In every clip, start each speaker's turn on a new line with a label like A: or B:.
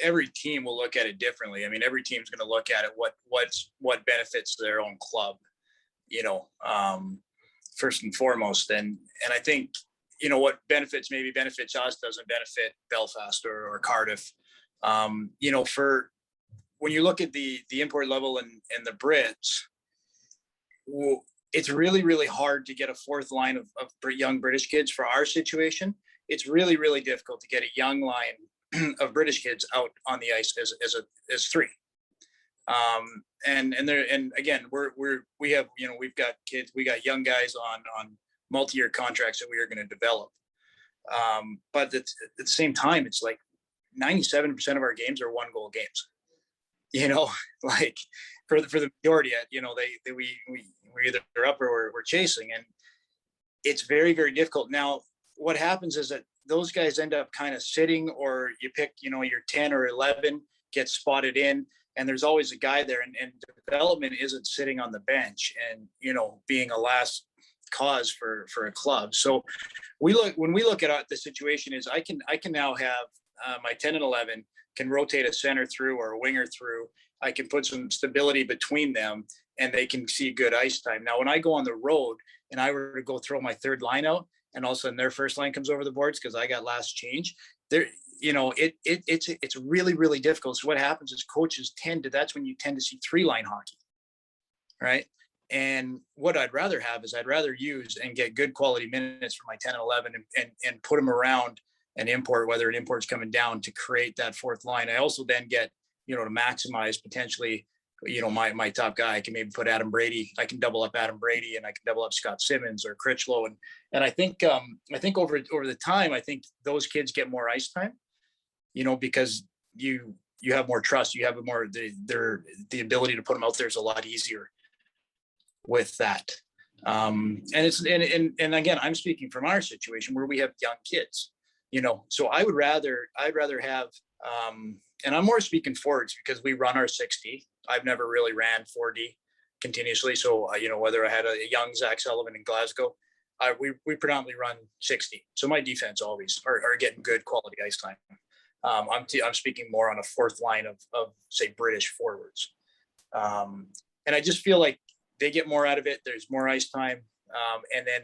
A: every team will look at it differently. I mean, every team's going to look at it what benefits their own club, you know, first and foremost. And I think, you know, what benefits us doesn't benefit Belfast or Cardiff. You know, for when you look at the import level and the Brits, it's really, really hard to get a fourth line of young British kids. For our situation, it's really, really difficult to get a young line of British kids out on the ice as three. And again, we have, you know, we've got kids, we got young guys on multi-year contracts that we are going to develop. But at the same time, it's like 97% of our games are 1-goal games. You know, like for the majority, you know, we're either up or we're chasing, and it's very, very difficult. Now, what happens is that those guys end up kind of sitting, or you pick, you know, your 10 or 11 get spotted in, and there's always a guy there, and development isn't sitting on the bench and, you know, being a last cause for a club. So when we look at the situation is I can now have my 10 and 11 can rotate a center through or a winger through. I can put some stability between them and they can see good ice time. Now, when I go on the road and I were to go throw my third line out and all of a sudden their first line comes over the boards because I got last change, there, you know, it's really, really difficult. So what happens is coaches that's when you tend to see 3-line hockey, right? And what I'd rather have is I'd rather use and get good quality minutes for my 10 and 11 and put them around an import, whether an import's coming down, to create that fourth line. I also then get, you know, to maximize potentially, you know, my top guy. I can maybe put Adam Brady. I can double up Adam Brady, and I can double up Scott Simmons or Critchlow. And I think over the time, I think those kids get more ice time, you know, because you have more trust. You have more, the ability to put them out there is a lot easier with that. And again, I'm speaking from our situation where we have young kids, you know, so I'd rather have, and I'm more speaking forwards because we run our 60. I've never really ran 4D continuously. So, you know, whether I had a young Zach Sullivan in Glasgow, we predominantly run 60. So my defense always are getting good quality ice time. I'm speaking more on a fourth line of say British forwards. And I just feel like they get more out of it. There's more ice time. And then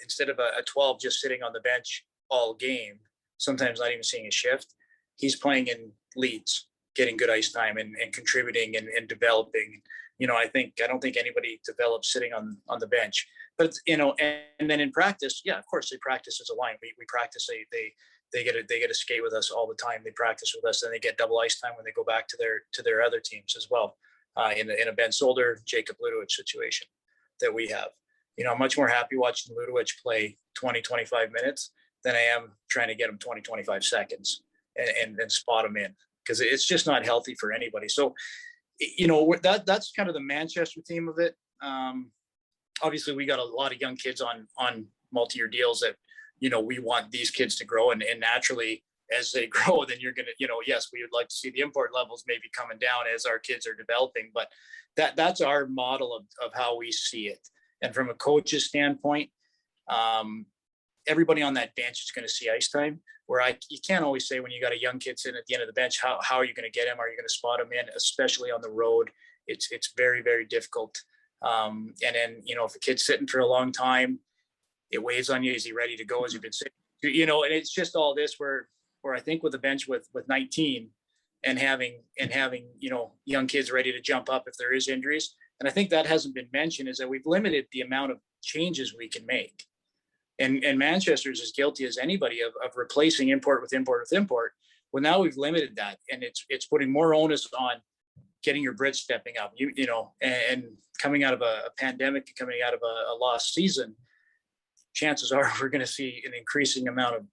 A: instead of a 12 just sitting on the bench all game, sometimes not even seeing a shift, he's playing in leads, getting good ice time and contributing and developing. You know, I don't think anybody develops sitting on the bench. But, you know, and then in practice, yeah, of course they practice as a line. We practice, they get to skate with us all the time. They practice with us, and they get double ice time when they go back to their other teams as well. In a Ben Solder, Jacob Ludowich situation that we have. You know, I'm much more happy watching Ludowich play 20, 25 minutes than I am trying to get him 20, 25 seconds and then spot him in, because it's just not healthy for anybody. So, you know, that's kind of the Manchester theme of it. Obviously, we got a lot of young kids on multi-year deals that, you know, we want these kids to grow, and naturally, as they grow, then you're going to, you know, yes, we would like to see the import levels maybe coming down as our kids are developing, but that's our model of how we see it. And from a coach's standpoint, everybody on that bench is going to see ice time, where you can't always say when you got a young kid sitting at the end of the bench, how are you going to get him? Are you going to spot him in, especially on the road? It's very, very difficult. And then, you know, if a kid's sitting for a long time, it weighs on you. Is he ready to go? As you've been sitting, you know, and it's just all this where I think with a bench with 19 and having, you know, young kids ready to jump up if there is injuries. And I think that hasn't been mentioned, is that we've limited the amount of changes we can make. And Manchester's as guilty as anybody of replacing import with import with import. Well, now we've limited that, and it's putting more onus on getting your Brits stepping up, you know, and coming out of a pandemic and coming out of a lost season, chances are we're going to see an increasing amount of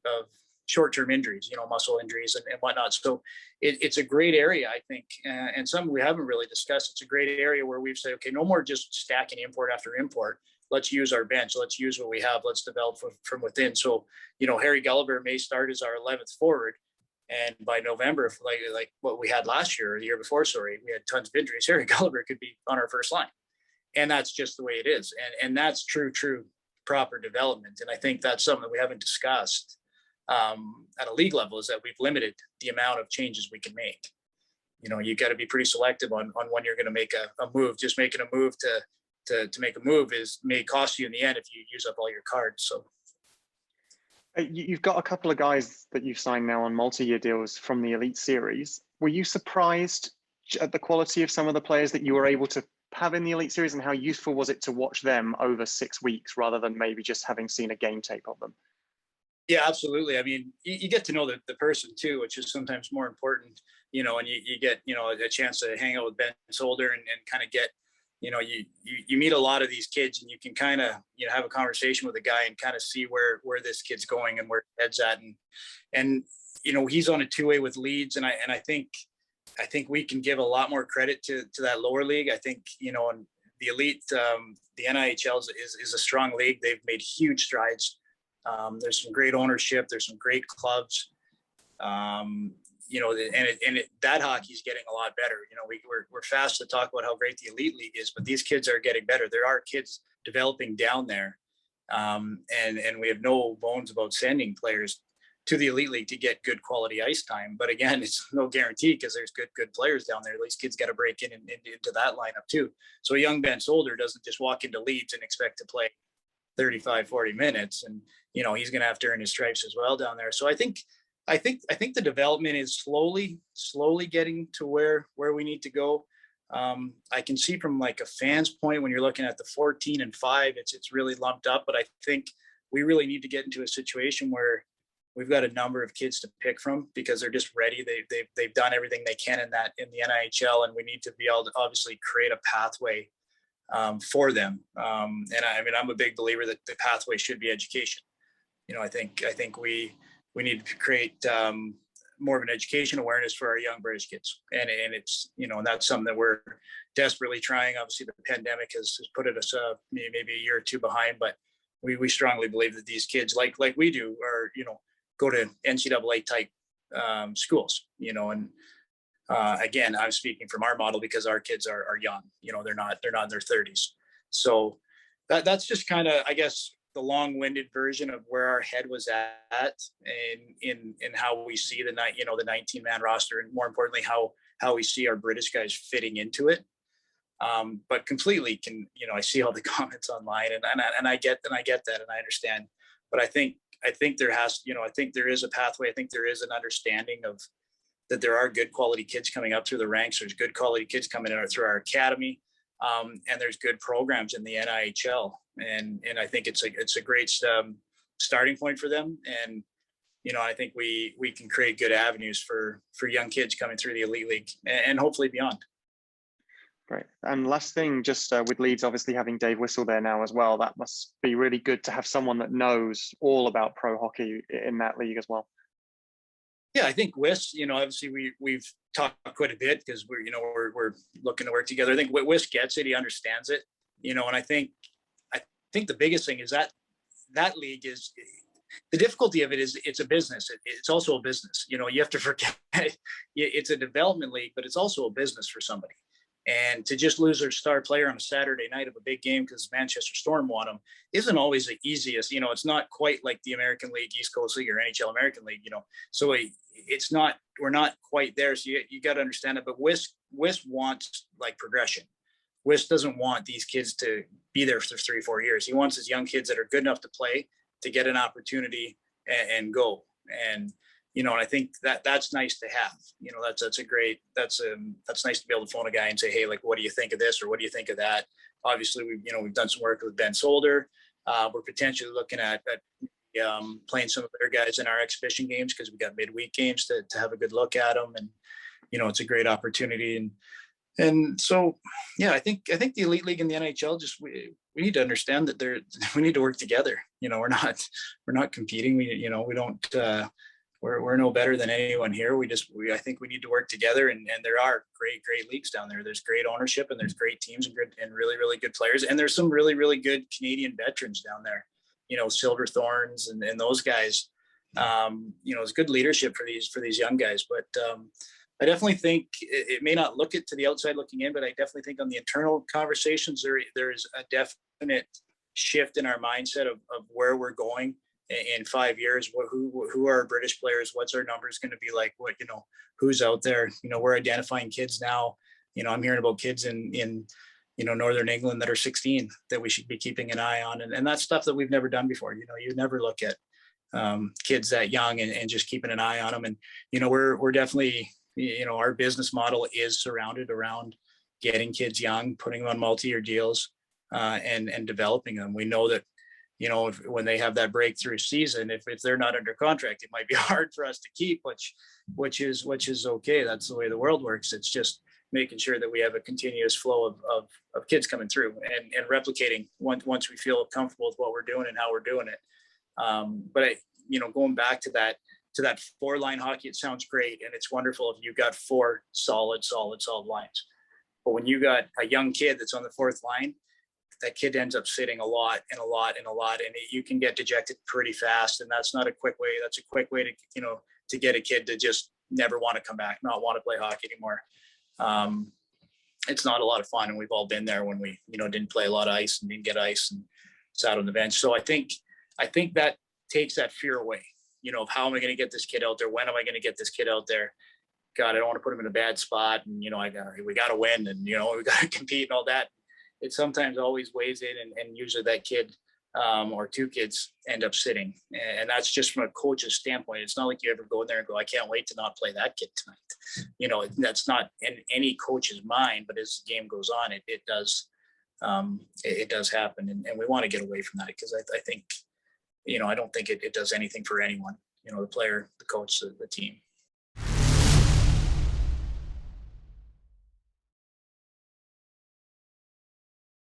A: short-term injuries, you know, muscle injuries and whatnot. So it's a great area, I think, and something we haven't really discussed. It's a great area where we've said, okay, no more just stacking import after import. Let's use our bench. Let's use what we have. Let's develop from within. So, you know, Harry Gulliver may start as our 11th forward, and by November, if like what we had last year or the year before, we had tons of injuries. Harry Gulliver could be on our first line, and that's just the way it is. And that's true proper development. And I think that's something that we haven't discussed at a league level is that we've limited the amount of changes we can make. You got to be pretty selective on when you're going to make a move. Just making a move to make a move may cost you in the end if you use up all your cards. So
B: you've got a couple of guys that you've signed now on multi-year deals from the Elite Series. Were you surprised at the quality of some of the players that you were able to have in the Elite Series, and how useful was it to watch them over 6 weeks rather than maybe just having seen a game tape of them?
A: Yeah, absolutely. I mean, you get to know the person too, which is sometimes more important, and you get, a chance to hang out with Ben Solder and kind of get, you meet a lot of these kids, and you can kind of, have a conversation with a guy and kind of see where this kid's going and where his head's at. And he's on a two-way with Leeds. And I think we can give a lot more credit to that lower league. I think, and the Elite, the NIHL is a strong league. They've made huge strides. There's some great ownership. There's some great clubs, that hockey is getting a lot better. We're fast to talk about how great the Elite League is, but these kids are getting better. There are kids developing down there, and we have no bones about sending players to the Elite League to get good quality ice time. But again, it's no guarantee because there's good players down there. These kids got to break in and into that lineup too. So a young Ben Solder doesn't just walk into Leeds and expect to play 35, 40 minutes. And, he's going to have to earn his stripes as well down there. So I think the development is slowly getting to where we need to go. I can see from like a fan's point, when you're looking at the 14 and 5, it's really lumped up, but I think we really need to get into a situation where we've got a number of kids to pick from because they're just ready. They've done everything they can in the NIHL, and we need to be able to obviously create a pathway for them. And I'm a big believer that the pathway should be education. I think we need to create more of an education awareness for our young British kids, and it's and that's something that we're desperately trying. Obviously, the pandemic has put us maybe a year or two behind, but we strongly believe that these kids, like we do, are go to NCAA type schools, and again, I'm speaking from our model because our kids are young. They're not in their 30s. So that's just kind of, I guess, the long-winded version of where our head was at, in how we see the 19-man roster, and more importantly, how we see our British guys fitting into it. But completely I see all the comments online, and I get that, and I understand. But I think there has, I think there is a pathway. I think there is an understanding of that there are good quality kids coming up through the ranks. There's good quality kids coming in through our academy, and there's good programs in the NIHL, and I think it's a great starting point for them. And I think we can create good avenues for young kids coming through the Elite League and hopefully beyond.
B: Great. And last thing, just with Leeds obviously having Dave Whistle there now as well, that must be really good to have someone that knows all about pro hockey in that league as well.
A: Yeah, I think Whist, obviously we've talked quite a bit because we're looking to work together. I think Whist gets it, he understands it, and I think the biggest thing is that league is, the difficulty of it is it's a business. It's also a business. You have to forget it's a development league, but it's also a business for somebody. And to just lose their star player on a Saturday night of a big game because Manchester Storm won them isn't always the easiest. It's not quite like the American League, East Coast League, or NHL American League. So it's not. We're not quite there. So you got to understand it. But Whist wants like progression. Whist doesn't want these kids to be there for 3-4 years. He wants his young kids that are good enough to play to get an opportunity and go. And and I think that's nice to have. That's nice to be able to phone a guy and say, hey, like, what do you think of this, or what do you think of that? Obviously, we've done some work with Ben Solder. We're potentially looking at playing some of their guys in our exhibition games because we got midweek games to have a good look at them, and it's a great opportunity. And so, yeah, I think the Elite League and the NHL, just we need to understand that we need to work together. We're not competing. We don't. We're no better than anyone here. I think we need to work together, and there are great leagues down there. There's great ownership, and there's great teams and really, really good players. And there's some really, really good Canadian veterans down there, Silver Thorns and those guys. It's good leadership for these young guys. But I definitely think it may not look it to the outside looking in, but I definitely think on the internal conversations, there is a definite shift in our mindset of where we're going in 5 years, who are our British players? What's our numbers going to be like? What, who's out there? We're identifying kids now. I'm hearing about kids in Northern England that are 16 that we should be keeping an eye on. And that's stuff that we've never done before. You never look at kids that young and just keeping an eye on them. And, we're definitely, our business model is surrounded around getting kids young, putting them on multi-year deals, and developing them. We know that, when they have that breakthrough season, if they're not under contract, it might be hard for us to keep, which is okay. That's the way the world works. It's just making sure that we have a continuous flow of kids coming through and replicating once we feel comfortable with what we're doing and how we're doing it. But going back to that 4-line hockey, it sounds great and it's wonderful if you've got 4 solid lines. But when you got a young kid that's on the 4th line, that kid ends up sitting a lot, and you can get dejected pretty fast. And that's not a quick way. That's a quick way to get a kid to just never want to come back, not want to play hockey anymore. It's not a lot of fun, and we've all been there when we didn't play a lot of ice and didn't get ice and sat on the bench. So I think that takes that fear away, of how am I going to get this kid out there? When am I going to get this kid out there? God, I don't want to put him in a bad spot, and we got to win, and we got to compete and all that. It sometimes always weighs in, and usually that kid or 2 kids end up sitting, and that's just from a coach's standpoint. It's not like you ever go in there and go, I can't wait to not play that kid tonight. That's not in any coach's mind, but as the game goes on, it does happen, and we want to get away from that, because I think I don't think it does anything for anyone, the player, the coach, the team.